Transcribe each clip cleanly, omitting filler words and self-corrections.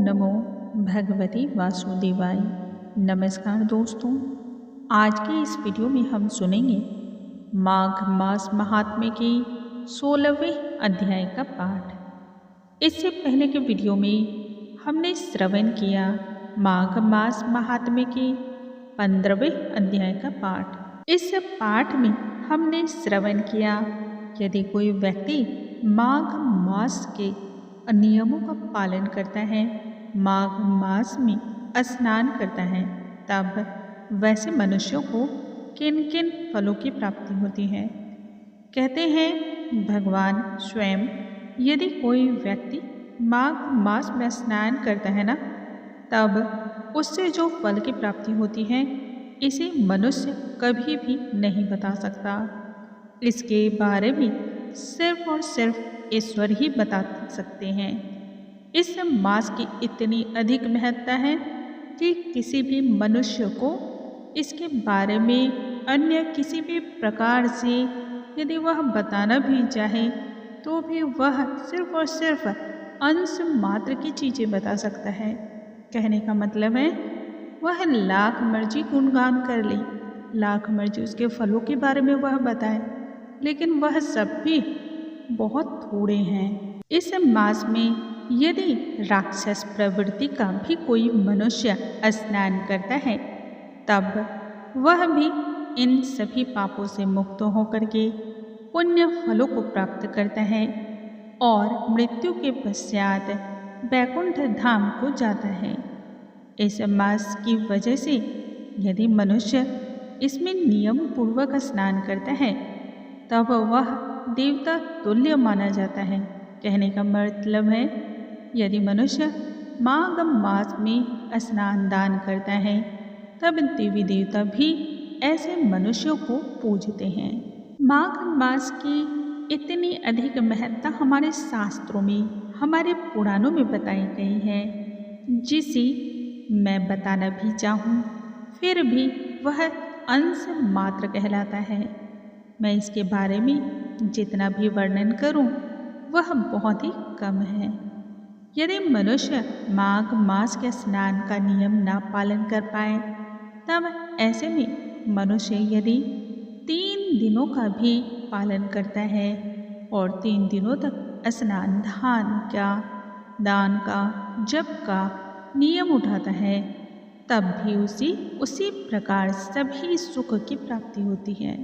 नमो भगवते वासुदेवाय। नमस्कार दोस्तों, आज के इस वीडियो में हम सुनेंगे माघ मास महात्म्य के 16वें अध्याय का पाठ। इससे पहले के वीडियो में हमने श्रवण किया माघ मास महात्म्य के 15वें अध्याय का पाठ। इस पाठ में हमने श्रवण किया यदि कोई व्यक्ति माघ मास के नियमों का पालन करता है, माघ मास में स्नान करता है, तब वैसे मनुष्यों को किन किन फलों की प्राप्ति होती है। कहते हैं भगवान स्वयं, यदि कोई व्यक्ति माघ मास में स्नान करता है ना, तब उससे जो फल की प्राप्ति होती है, इसे मनुष्य कभी भी नहीं बता सकता। इसके बारे में सिर्फ और सिर्फ ईश्वर ही बता सकते हैं। इस मास की इतनी अधिक महत्ता है कि किसी भी मनुष्य को इसके बारे में अन्य किसी भी प्रकार से यदि वह बताना भी चाहे तो भी वह सिर्फ और सिर्फ अंश मात्र की चीज़ें बता सकता है। कहने का मतलब है वह लाख मर्जी गुणगान कर ले, लाख मर्जी उसके फलों के बारे में वह बताए, लेकिन वह सब भी बहुत थोड़े हैं। इस मास में यदि राक्षस प्रवृत्ति का भी कोई मनुष्य स्नान करता है, तब वह भी इन सभी पापों से मुक्त होकर के पुण्य फलों को प्राप्त करता है और मृत्यु के पश्चात वैकुंठ धाम को जाता है। इस मास की वजह से यदि मनुष्य इसमें नियम पूर्वक स्नान करता है, तब वह देवता तुल्य माना जाता है। कहने का मतलब है यदि मनुष्य माघ मास में स्नान दान करता है, तब देवी देवता भी ऐसे मनुष्यों को पूजते हैं। माघ मास की इतनी अधिक महत्ता हमारे शास्त्रों में, हमारे पुराणों में बताई गई है, जिसे मैं बताना भी चाहूँ फिर भी वह अंश मात्र कहलाता है। मैं इसके बारे में जितना भी वर्णन करूं वह बहुत ही कम है। यदि मनुष्य माघ मास के स्नान का नियम ना पालन कर पाए, तब ऐसे में मनुष्य यदि 3 दिनों का भी पालन करता है और 3 दिनों तक स्नान दान का जप का नियम उठाता है, तब भी उसी प्रकार सभी सुख की प्राप्ति होती है।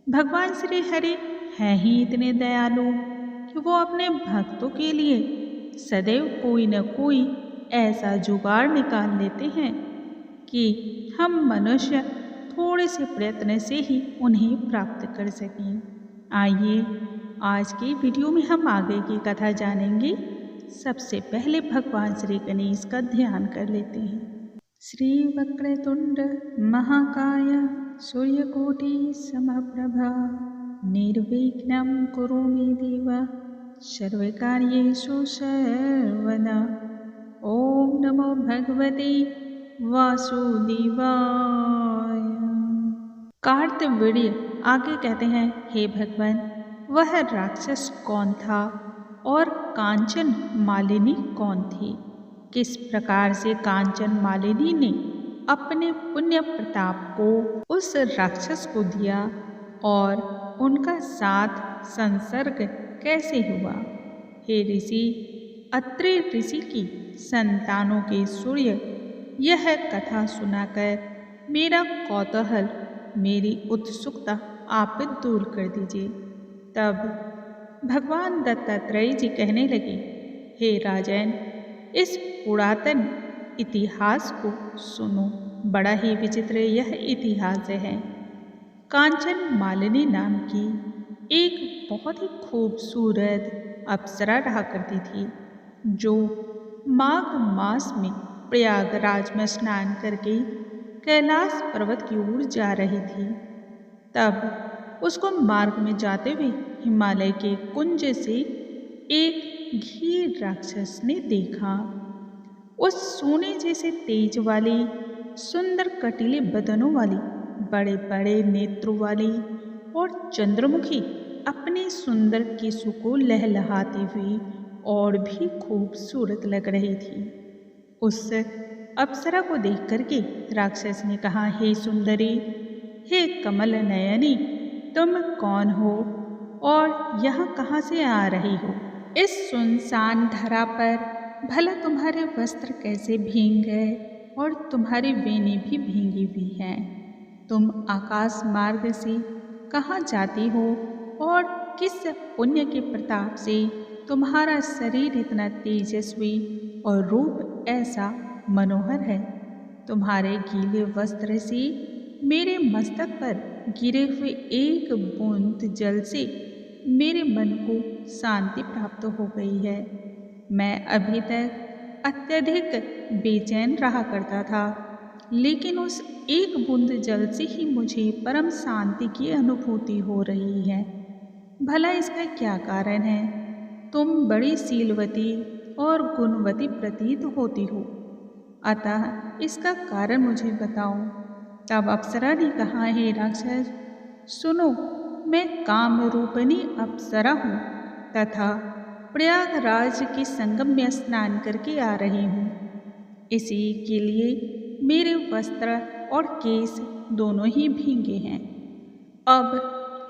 भगवान श्री हरि हैं ही इतने दयालु कि वो अपने भक्तों के लिए सदैव कोई न कोई ऐसा जुगाड़ निकाल लेते हैं कि हम मनुष्य थोड़े से प्रयत्न से ही उन्हें प्राप्त कर सकें। आइए आज की वीडियो में हम आगे की कथा जानेंगे। सबसे पहले भगवान श्री गणेश का ध्यान कर लेते हैं। श्री वक्रतुंड महाकाय सूर्यकोटि समप्रभा निर्विघ्नं कुरु मे देव सर्वकार्येषु सर्वदा। ओम नमो भगवते वासुदेवाय। कार्तवीर्य आगे कहते हैं, हे भगवान, वह राक्षस कौन था और कांचन मालिनी कौन थी? किस प्रकार से कांचन मालिनी ने अपने पुण्य प्रताप को उस राक्षस को दिया और उनका साथ संसर्ग कैसे हुआ? हे ऋषि, अत्रि ऋषि की संतानों के सूर्य, यह कथा सुनाकर मेरा कौतूहल, मेरी उत्सुकता आप दूर कर दीजिए। तब भगवान दत्तात्रेय जी कहने लगे, हे राजन, इस पुरातन इतिहास को सुनो। बड़ा ही विचित्र यह इतिहास है। कांचन मालिनी नाम की एक बहुत ही खूबसूरत अप्सरा रहा करती थी, जो माघ मास में प्रयागराज में स्नान करके कैलाश पर्वत की ओर जा रही थी। तब उसको मार्ग में जाते हुए हिमालय के कुंज से एक घीर राक्षस ने देखा। उस सोने जैसे तेज वाली, सुंदर कटीले बदनों वाली, बड़े बड़े नेत्रों वाली और चंद्रमुखी अपने सुंदर केशों को लहलहाती हुई और भी खूबसूरत लग रही थी। उस अप्सरा को देख करके राक्षस ने कहा, हे सुंदरी, हे कमल नयनी, तुम कौन हो और यहाँ कहाँ से आ रही हो? इस सुनसान धरा पर भला तुम्हारे वस्त्र कैसे भीग गए और तुम्हारी वेणी भी भीगी हुई हैं? तुम आकाश मार्ग से कहाँ जाती हो और किस पुण्य के प्रताप से तुम्हारा शरीर इतना तेजस्वी और रूप ऐसा मनोहर है? तुम्हारे गीले वस्त्र से मेरे मस्तक पर गिरे हुए एक बूंद जल से मेरे मन को शांति प्राप्त हो गई है। मैं अभी तक अत्यधिक बेचैन रहा करता था, लेकिन उस एक बूंद जल से ही मुझे परम शांति की अनुभूति हो रही है। भला इसका क्या कारण है? तुम बड़ी शीलवती और गुणवती प्रतीत होती हो, अतः इसका कारण मुझे बताओ। तब अप्सरा ने कहा, हे राक्षस, सुनो, मैं काम रूपनी अप्सरा हूँ तथा प्रयागराज के संगम में स्नान करके आ रही हूँ। इसी के लिए मेरे वस्त्र और केस दोनों ही भीगे हैं। अब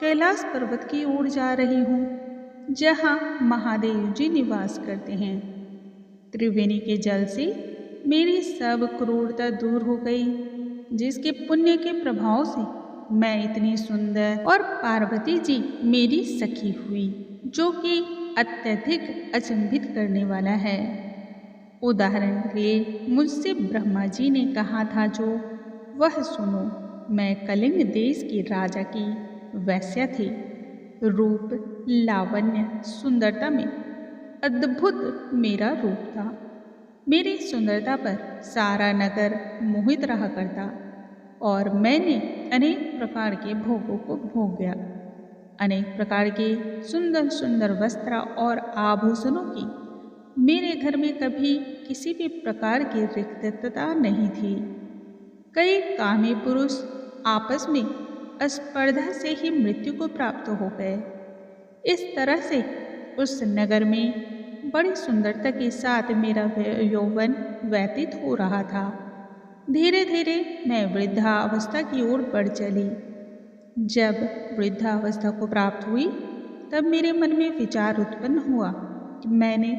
कैलाश पर्वत की ओर जा रही हूँ, जहाँ महादेव जी निवास करते हैं। त्रिवेणी के जल से मेरी सब क्रूरता दूर हो गई, जिसके पुण्य के प्रभाव से मैं इतनी सुंदर और पार्वती जी मेरी सखी हुई, जो कि अत्यधिक अचंभित करने वाला है। उदाहरण के लिए मुझसे ब्रह्मा जी ने कहा था जो, वह सुनो। मैं कलिंग देश की राजा की वैश्या थी। रूप, लावण्य, सुंदरता में अद्भुत मेरा रूप था। मेरी सुंदरता पर सारा नगर मोहित रहा करता और मैंने अनेक प्रकार के भोगों को भोग गया। अनेक प्रकार के सुंदर सुंदर वस्त्र और आभूषणों की मेरे घर में कभी किसी भी प्रकार की रिक्तता नहीं थी। कई कामी पुरुष आपस में स्पर्धा से ही मृत्यु को प्राप्त हो गए। इस तरह से उस नगर में बड़ी सुंदरता के साथ मेरा यौवन व्यतीत हो रहा था। धीरे धीरे मैं वृद्धावस्था की ओर बढ़ चली। जब वृद्धावस्था को प्राप्त हुई, तब मेरे मन में विचार उत्पन्न हुआ कि मैंने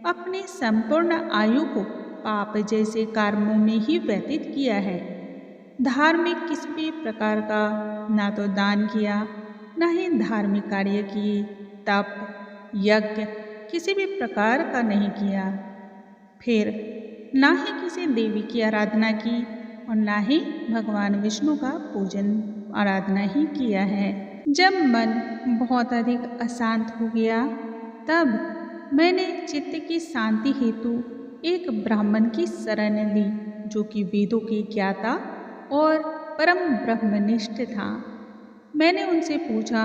अपनी संपूर्ण आयु को पाप जैसे कर्मों में ही व्यतीत किया है। धार्मिक किसी भी प्रकार का ना तो दान किया, ना ही धार्मिक कार्य किए, तप, यज्ञ किसी भी प्रकार का नहीं किया। फिर ना ही किसी देवी की आराधना की और ना ही भगवान विष्णु का पूजन आराधना ही किया है। जब मन बहुत अधिक अशांत हो गया, तब मैंने चित्त की शांति हेतु एक ब्राह्मण की शरण ली, जो कि वेदों के ज्ञाता और परम ब्रह्मनिष्ठ था। मैंने उनसे पूछा,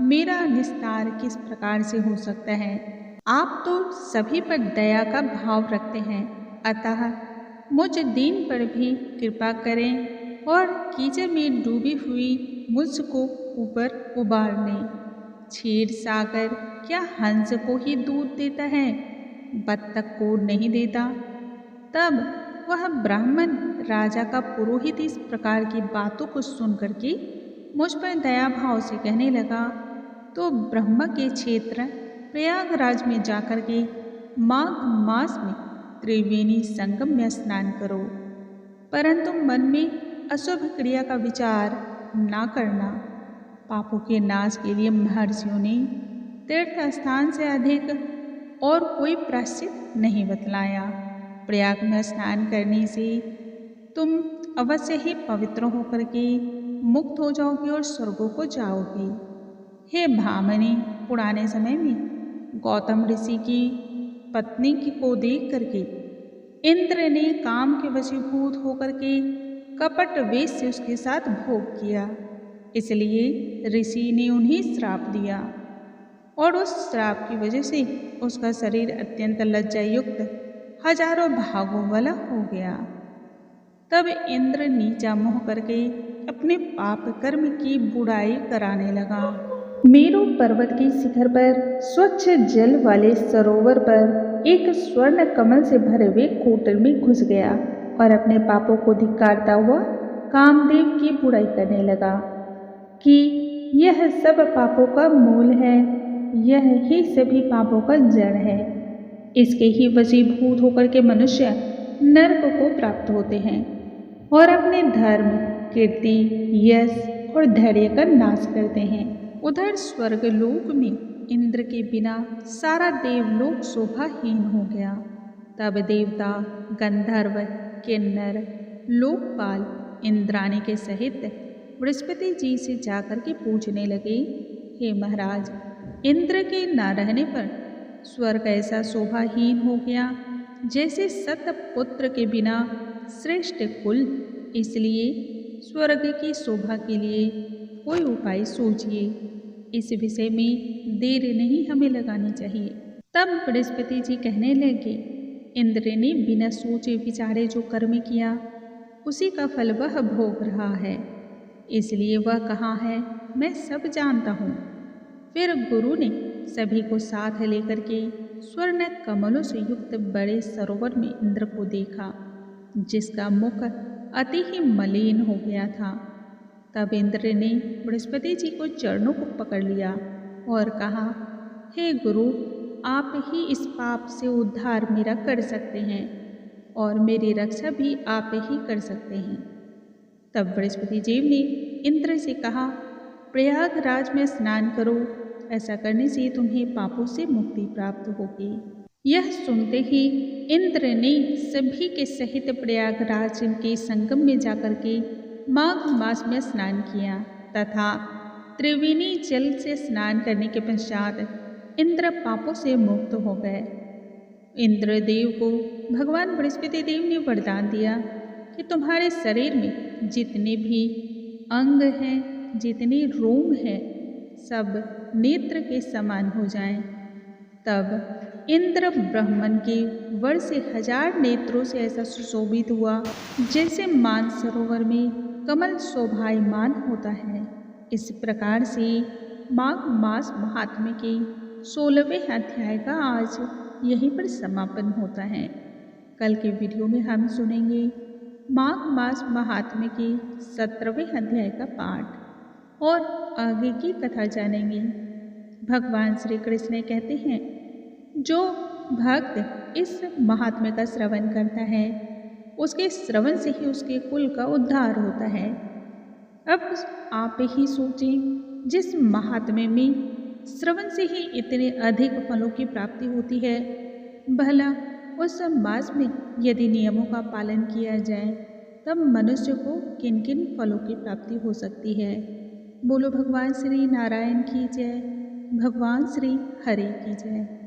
मेरा निस्तार किस प्रकार से हो सकता है? आप तो सभी पर दया का भाव रखते हैं, अतः मुझ दीन पर भी कृपा करें और कीचड़ में डूबी हुई मुझको ऊपर उबार लें। क्षीर सागर क्या हंस को ही दूध देता है, बत्तख को नहीं देता? तब वह ब्राह्मण राजा का पुरोहित इस प्रकार की बातों को सुन करके मुझ पर दया भाव से कहने लगा, तो ब्रह्मा के क्षेत्र प्रयागराज में जाकर के माघ मास में त्रिवेणी संगम में स्नान करो, परंतु मन में अशुभ क्रिया का विचार ना करना। पापों के नाश के लिए महर्षियों ने तीर्थ स्थान से अधिक और कोई प्रायश्चित नहीं बतलाया। प्रयाग में स्नान करने से तुम अवश्य ही पवित्र होकर के मुक्त हो जाओगे और स्वर्गों को जाओगे। हे भामिनी, पुराने समय में गौतम ऋषि की पत्नी को देख करके इंद्र ने काम के वशीभूत होकर के कपट वेश से उसके साथ भोग किया, इसलिए ऋषि ने उन्हें श्राप दिया और उस श्राप की वजह से उसका शरीर अत्यंत लज्जायुक्त हजारों भागों वाला हो गया। तब इंद्र नीचा मुँह करके अपने पाप कर्म की बुराई कराने लगा। मेरु पर्वत के शिखर पर स्वच्छ जल वाले सरोवर पर एक स्वर्ण कमल से भरे हुए कोटल में घुस गया और अपने पापों को धिक्कारता हुआ कामदेव की बुराई करने लगा कि यह सब पापों का मूल है, यह ही सभी पापों का जड़ है। इसके ही वशीभूत होकर के मनुष्य नरक को प्राप्त होते हैं और अपने धर्म, कीर्ति, यश और धैर्य का नाश करते हैं। उधर स्वर्गलोक में इंद्र के बिना सारा देवलोक शोभाहीन हो गया। तब देवता, गंधर्व, किन्नर, लोकपाल इंद्राणी के सहित बृहस्पति जी से जाकर के पूछने लगे, हे महाराज, इंद्र के न रहने पर स्वर्ग ऐसा शोभाहीन हो गया जैसे सतपुत्र के बिना श्रेष्ठ कुल। इसलिए स्वर्ग की शोभा के लिए कोई उपाय सोचिए। इस विषय में देर नहीं हमें लगानी चाहिए। तब बृहस्पति जी कहने लगे, इंद्र ने बिना सोचे विचारे जो कर्म किया उसी का फल वह भोग रहा है, इसलिए वह कहाँ है मैं सब जानता हूँ। फिर गुरु ने सभी को साथ लेकर के स्वर्ण कमलों से युक्त बड़े सरोवर में इंद्र को देखा, जिसका मुख अति ही मलिन हो गया था। तब इंद्र ने बृहस्पति जी को चरणों को पकड़ लिया और कहा, हे गुरु, आप ही इस पाप से उद्धार मेरा कर सकते हैं और मेरी रक्षा भी आप ही कर सकते हैं। तब बृहस्पति जी ने इंद्र से कहा, प्रयागराज में स्नान करो, ऐसा करने से तुम्हें पापों से मुक्ति प्राप्त होगी। यह सुनते ही इंद्र ने सभी के सहित प्रयागराज के संगम में जाकर के माघ मास में स्नान किया तथा त्रिवेणी जल से स्नान करने के पश्चात इंद्र पापों से मुक्त हो गए। इंद्रदेव को भगवान बृहस्पति देव ने वरदान दिया कि तुम्हारे शरीर में जितने भी अंग हैं, जितने रोम हैं, सब नेत्र के समान हो जाएं। तब इंद्र ब्रह्मन के वर से 1000 नेत्रों से ऐसा सुशोभित हुआ जैसे मानसरोवर में कमल शोभायमान होता है। इस प्रकार से माघ मास महात्म्य के 16वें अध्याय का आज यहीं पर समापन होता है। कल के वीडियो में हम सुनेंगे माघ मास महात्म्य के 17वें अध्याय का पाठ और आगे की कथा जानेंगे। भगवान श्री कृष्ण कहते हैं, जो भक्त इस महात्म्य का श्रवण करता है उसके श्रवण से ही उसके कुल का उद्धार होता है। अब आप ही सोचें, जिस महात्म्य में श्रवण से ही इतने अधिक फलों की प्राप्ति होती है, भला उस मास में यदि नियमों का पालन किया जाए तब मनुष्य को किन किन फलों की प्राप्ति हो सकती है। बोलो भगवान श्री नारायण की जय, भगवान श्री हरि की जय।